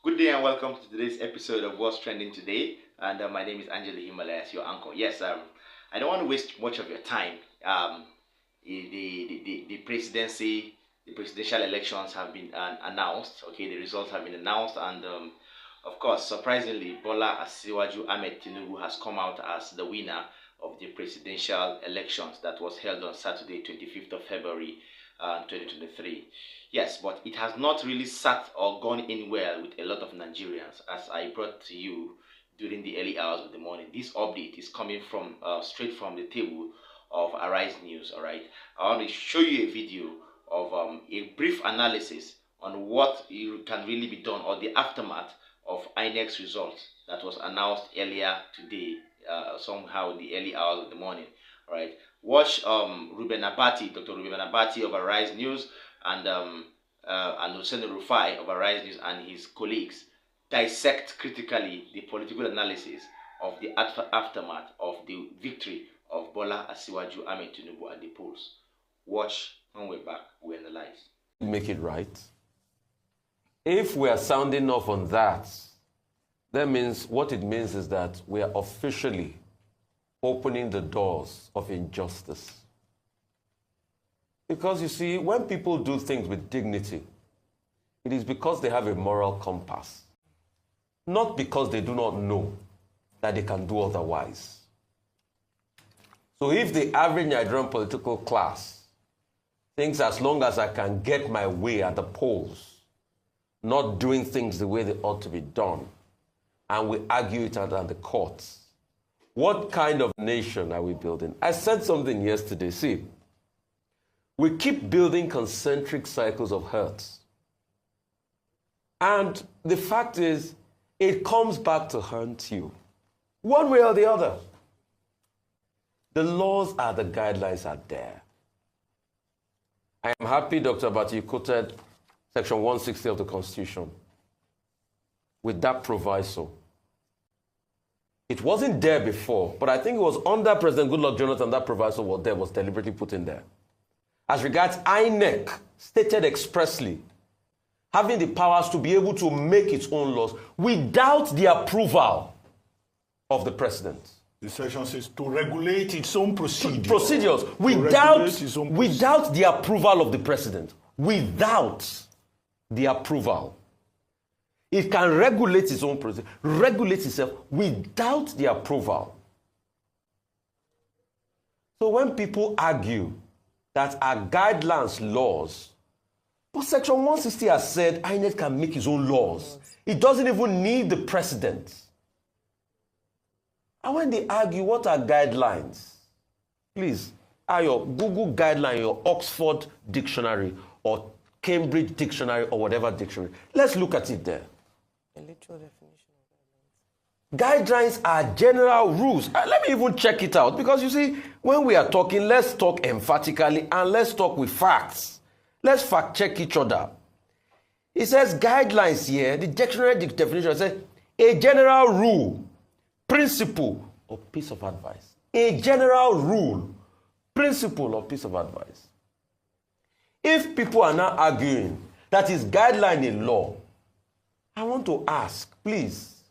Good day and welcome to today's episode of What's Trending Today. And my name is Angela Himalayas, your uncle. Yes, I don't want to waste much of your time. The presidency, the presidential elections have been announced. Okay, the results have been announced, and of course, surprisingly, Bola Asiwaju Ahmed Tinibu has come out as the winner of the presidential elections that was held on Saturday, 25th of February, 2023. Yes, but it has not really sat or gone in well with a lot of Nigerians, as I brought to you during the early hours of the morning. This update is coming from straight from the table of Arise News. All right, I want to show you a video of a brief analysis on what can really be done, or the aftermath of INEC's result that was announced earlier today, somehow in the early hours of the morning. All right, watch Dr. Ruben Abati of Arise News and Hussein Rufai of Arise News and his colleagues dissect critically the political analysis of the aftermath of the victory of Bola Asiwaju Ahmed Tinibu at the polls. Watch. When we're back, we analyze. Make it right. If we are sounding off on that, what it means is that we are officially opening the doors of injustice. Because you see, when people do things with dignity, it is because they have a moral compass, not because they do not know that they can do otherwise. So if the average Nigerian political class thinks as long as I can get my way at the polls, not doing things the way they ought to be done, and we argue it at the courts, what kind of nation are we building? I said something yesterday. See, we keep building concentric cycles of hurts. And the fact is, it comes back to haunt you, one way or the other. The laws are the guidelines are there. I am happy, Dr. Abati, quoted Section 160 of the Constitution with that proviso. It wasn't there before, but I think it was under President Goodluck Jonathan that proviso was deliberately put in there. As regards INEC, stated expressly, having the powers to be able to make its own laws without the approval of the president. The section says to regulate its own procedures without the approval of the president. Without the approval. It can regulate its own procedure, regulate itself without the approval. So when people argue that our guidelines, laws, but Section 160 has said INEC can make its own laws. It doesn't even need the president. And when they argue, what are guidelines? Please, are your Google guideline, your Oxford dictionary, or Cambridge dictionary, or whatever dictionary. Let's look at it there. A literal definition of guidelines. Guidelines are general rules. Let me even check it out, because you see, when we are talking, let's talk emphatically and let's talk with facts. Let's fact check each other. It says guidelines here, the dictionary definition says a general rule, principle, or piece of advice. A general rule, principle, or piece of advice. If people are now arguing that is guideline in law, I want to ask, please,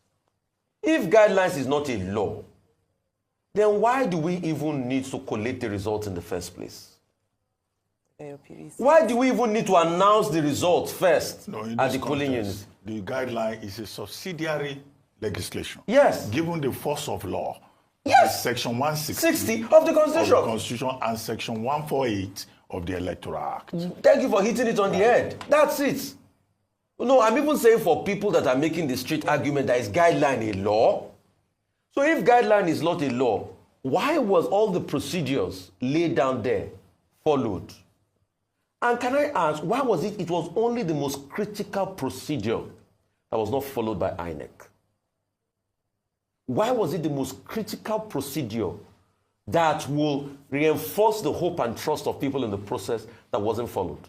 if guidelines is not a law, then why do we even need to collate the results in the first place? Why do we even need to announce the results first at the polling unit? The guideline is a subsidiary legislation. Yes. Given the force of law. Yes. Section 160 of the Constitution. And Section 148 of the Electoral Act. Thank you for hitting it on the head. That's it. No, I'm even saying for people that are making the street argument that is guideline a law. So if guideline is not a law, why was all the procedures laid down there followed? And can I ask, why was it was only the most critical procedure that was not followed by INEC? Why was it the most critical procedure that will reinforce the hope and trust of people in the process that wasn't followed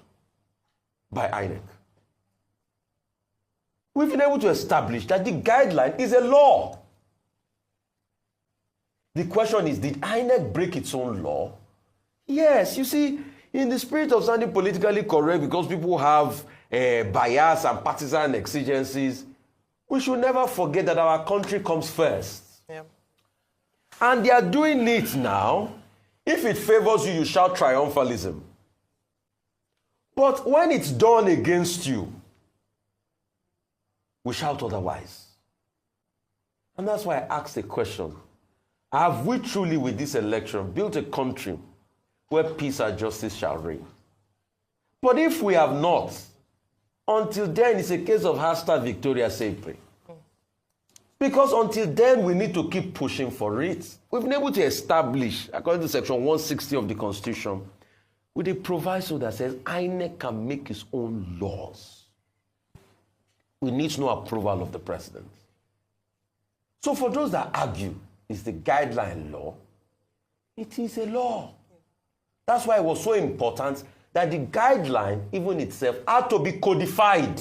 by INEC? We've been able to establish that the guideline is a law. The question is, did INEC break its own law? Yes, you see, in the spirit of sounding politically correct, because people have bias and partisan exigencies, we should never forget that our country comes first. Yeah. And they are doing it now. If it favors you, you shout triumphalism. But when it's done against you, we shout otherwise. And that's why I asked the question, have we truly with this election built a country where peace and justice shall reign? But if we have not, until then it's a case of hashtag Victoria Sempre. Because until then we need to keep pushing for it. We've been able to establish, according to section 160 of the Constitution, with a proviso that says INEC can make its own laws. We need no approval of the president. So for those that argue, is the guideline law? It is a law. That's why it was so important that the guideline, even itself, had to be codified.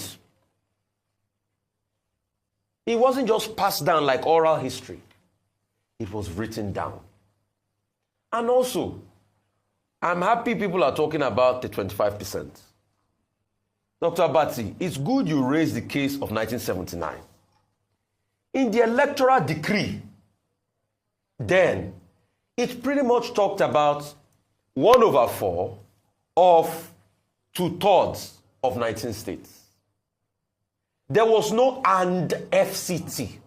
It wasn't just passed down like oral history. It was written down. And also, I'm happy people are talking about the 25%. Dr. Abati, it's good you raised the case of 1979. In the electoral decree, then, it pretty much talked about 1/4 of 2/3 of 19 states. There was no and FCT.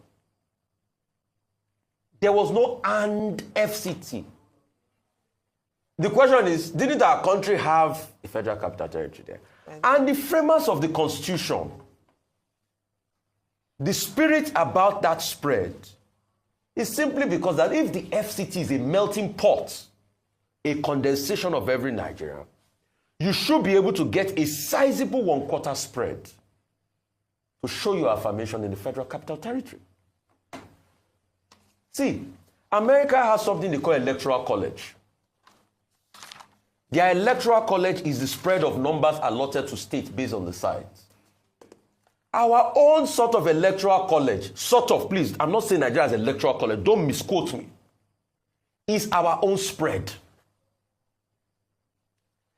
There was no and FCT. The question is, didn't our country have a federal capital territory there? And the framers of the Constitution, the spirit about that spread is simply because that if the FCT is a melting pot, a condensation of every Nigerian, you should be able to get a sizable 1/4 spread to show your affirmation in the federal capital territory. See, America has something they call electoral college. Their electoral college is the spread of numbers allotted to states based on the size. Our own sort of electoral college, please, I'm not saying Nigeria has electoral college, don't misquote me, is our own spread.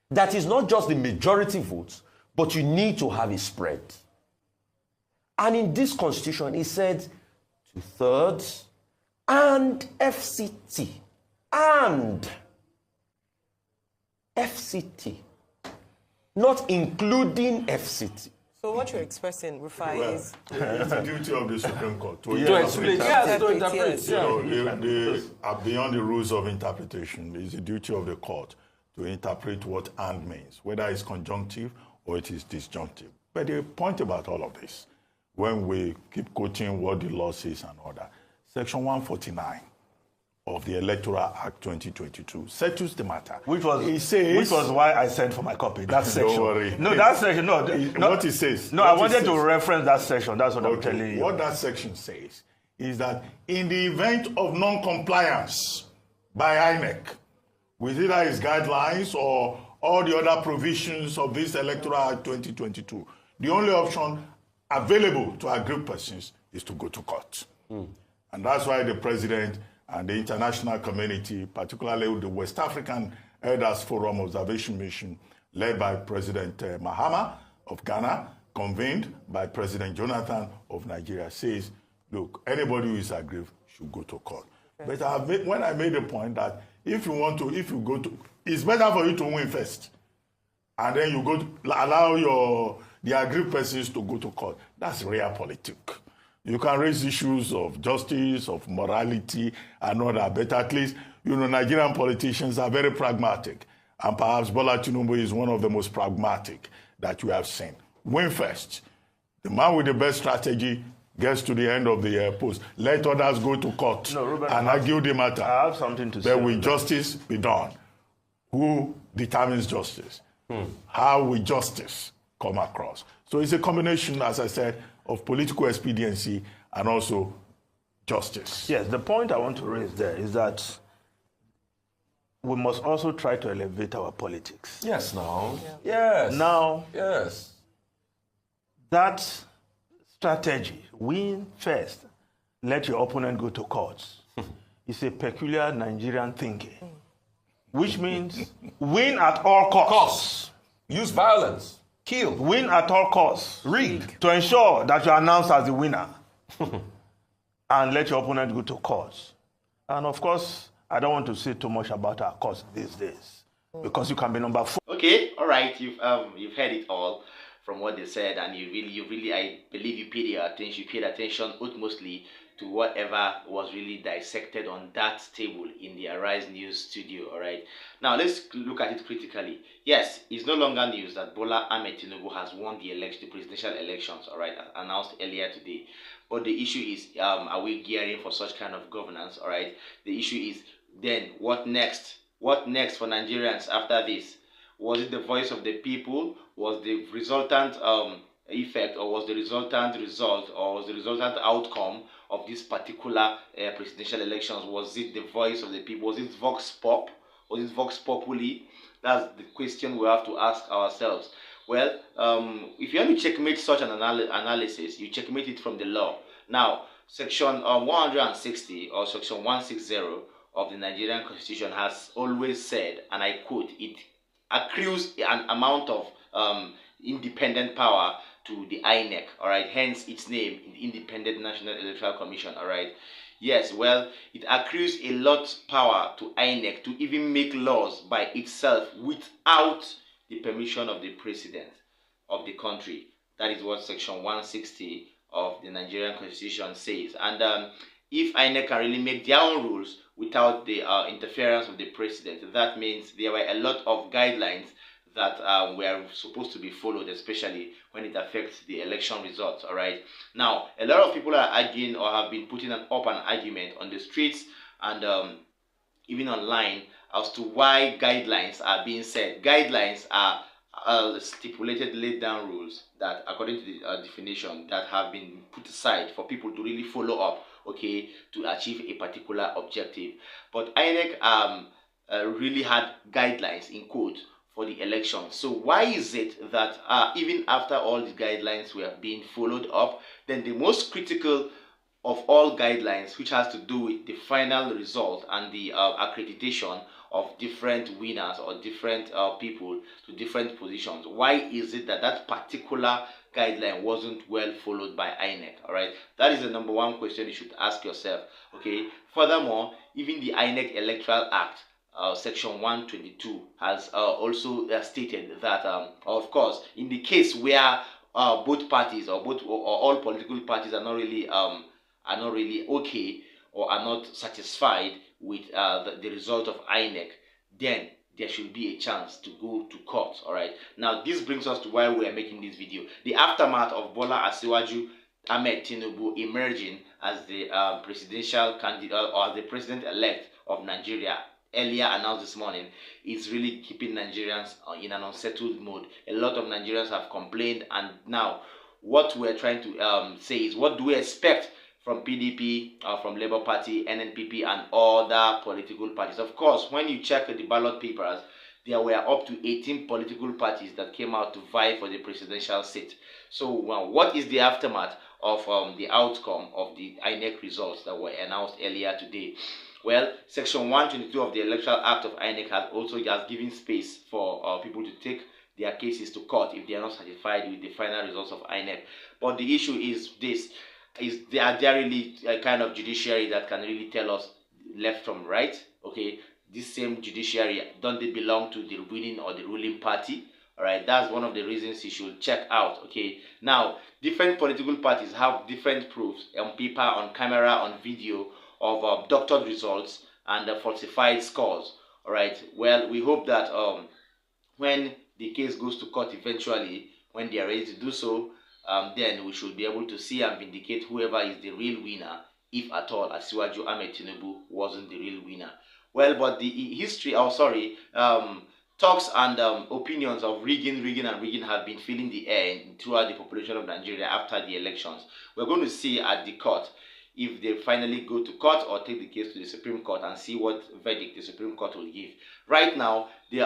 That is not just the majority votes, but you need to have a spread. And in this constitution, it said 2/3 and FCT. And FCT. Not including FCT. So what you're expressing, Rufai, is... It's the duty of the Supreme Court to explain. Yes, to interpret. They are beyond the rules of interpretation. It's the duty of the court to interpret what and means, whether it's conjunctive or it is disjunctive. But the point about all of this, when we keep quoting what the law says and all that, Section 149 of the Electoral Act 2022 settles the matter. Which was why I sent for my copy. That section. Don't worry. No, that section. No, what it says. No, I wanted to reference that section. That's what I'm telling you. What that section says is that in the event of non-compliance by INEC with either its guidelines or all the other provisions of this Electoral Act 2022, the only option available to aggrieved persons is to go to court. And that's why the president and the international community, particularly the West African Elders Forum Observation Mission, led by President Mahama of Ghana, convened by President Jonathan of Nigeria, says, look, anybody who is aggrieved should go to court. But when I made the point that if you go to, it's better for you to win first, and then you go to allow the aggrieved persons to go to court. That's realpolitik. You can raise issues of justice, of morality, and all that, but at least, Nigerian politicians are very pragmatic. And perhaps Bola Tinibu is one of the most pragmatic that we have seen. Win first. The man with the best strategy gets to the end of the post. Let others go to court and argue the matter. I have something to say. But will justice be done? Who determines justice? How will justice come across? So it's a combination, as I said, of political expediency and also justice. Yes, the point I want to raise there is that we must also try to elevate our politics. Yes, now. Yeah. Yes. Now, yes. That strategy, win first, let your opponent go to court, is a peculiar Nigerian thinking, which means win at all costs. Use violence. Kill. Win at all costs. Rig. To ensure that you're announced as the winner. and let your opponent go to court. And of course, I don't want to say too much about our courts these days because you can be number 4. Okay, all right. You've heard it all from what they said, and you really, I believe you paid attention utmostly to whatever was really dissected on that table in the Arise News studio. All right. Now let's look at it critically. Yes, it's no longer news that Bola Ahmed Tinibu has won the presidential elections. All right, announced earlier today. But the issue is, are we gearing for such kind of governance? All right. The issue is then what next? What next for Nigerians after this? Was it the voice of the people? Was the resultant effect, or was the resultant result, or was the resultant outcome of this particular presidential elections? Was it the voice of the people? Was it Vox Pop? Was it Vox Populi? That's the question we have to ask ourselves. Well, if you want to checkmate such an analysis, you checkmate it from the law. Now, Section 160 or Section 160 of the Nigerian Constitution has always said, and I quote, it accrues an amount of independent power to the INEC, all right, hence its name, Independent National Electoral Commission, all right. Yes, well, it accrues a lot power to INEC to even make laws by itself without the permission of the president of the country. That is what Section 160 of the Nigerian Constitution says. And if INEC can really make their own rules without the interference of the president, that means there were a lot of guidelines that were supposed to be followed, especially when it affects the election results. All right. Now, a lot of people are arguing or have been putting up an argument on the streets and even online as to why guidelines are being set. Guidelines are stipulated laid down rules that, according to the definition, that have been put aside for people to really follow up, okay, to achieve a particular objective. But INEC really had guidelines in quote for the election. So why is it that even after all the guidelines were being followed up, then the most critical of all guidelines, which has to do with the final result and the accreditation of different winners or different people to different positions, why is it that that particular guideline wasn't well followed by INEC? All right, that is the number one question you should ask yourself. Okay. Furthermore, even the INEC Electoral Act, Section 122, has also stated that, of course, in the case where both parties or all political parties are not really okay or are not satisfied with the result of INEC, then there should be a chance to go to court. All right. Now, this brings us to why we are making this video. The aftermath of Bola Ahmed Tinibu emerging as the presidential candidate or the president-elect of Nigeria, earlier announced this morning, is really keeping Nigerians in an unsettled mode. A lot of Nigerians have complained, and now what we're trying to say is, what do we expect from PDP, from Labour Party, NNPP, and other political parties? Of course, when you check the ballot papers, there were up to 18 political parties that came out to vie for the presidential seat. So what is the aftermath of the outcome of the INEC results that were announced earlier today? Well, Section 122 of the Electoral Act of INEC has also given space for people to take their cases to court if they are not satisfied with the final results of INEC. But the issue is this: is there really a kind of judiciary that can really tell us left from right? Okay, this same judiciary, don't they belong to the winning or the ruling party? All right, that's one of the reasons you should check out. Okay, now different political parties have different proofs on paper, on camera, on video of doctored results and falsified scores. All right, well, we hope that when the case goes to court eventually, when they are ready to do so, then we should be able to see and vindicate whoever is the real winner, if at all Asiwaju Ahmed Tinibu wasn't the real winner. Well, but the history, talks and opinions of rigging have been filling the air throughout the population of Nigeria after the elections. We're going to see at the court if they finally go to court or take the case to the Supreme Court and see what verdict the Supreme Court will give. Right now, the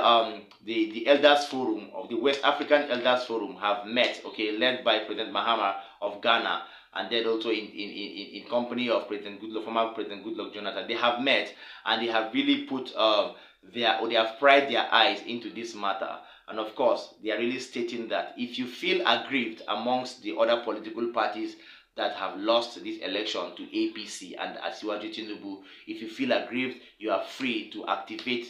Elders Forum of the West African Elders Forum have met, okay, led by President Mahama of Ghana, and then also in company of former President Goodluck Jonathan. They have met and they have really put they have pried their eyes into this matter. And of course, they are really stating that if you feel aggrieved amongst the other political parties that have lost this election to APC and Asiwaju Tinibu. If you feel aggrieved, you are free to activate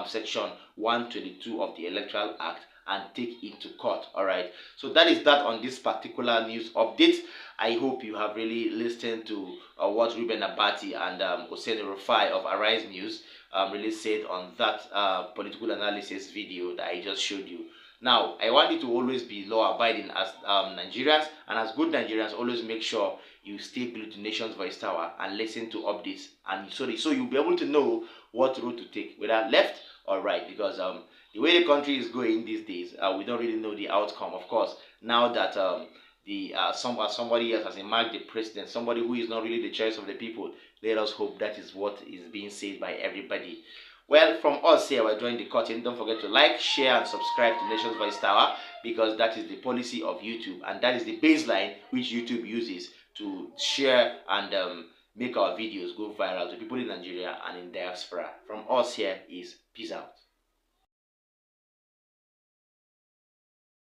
section 122 of the Electoral Act and take it to court. All right, so that is that on this particular news update. I hope you have really listened to what Ruben Abati and Oseni Rufai of Arise News really said on that political analysis video that I just showed you. Now, I want you to always be law-abiding as Nigerians, and as good Nigerians, always make sure you stay glued to Nation's Voice Tower and listen to updates, and so you'll be able to know what road to take, whether left or right, because the way the country is going these days, we don't really know the outcome. Of course, now that somebody else has emerged the president, somebody who is not really the choice of the people, let us hope that is what is being said by everybody. Well, from us here, we're drawing the curtain. Don't forget to like, share, and subscribe to Nation's Voice Tower, because that is the policy of YouTube, and that is the baseline which YouTube uses to share and make our videos go viral to people in Nigeria and in diaspora. From us here is peace out.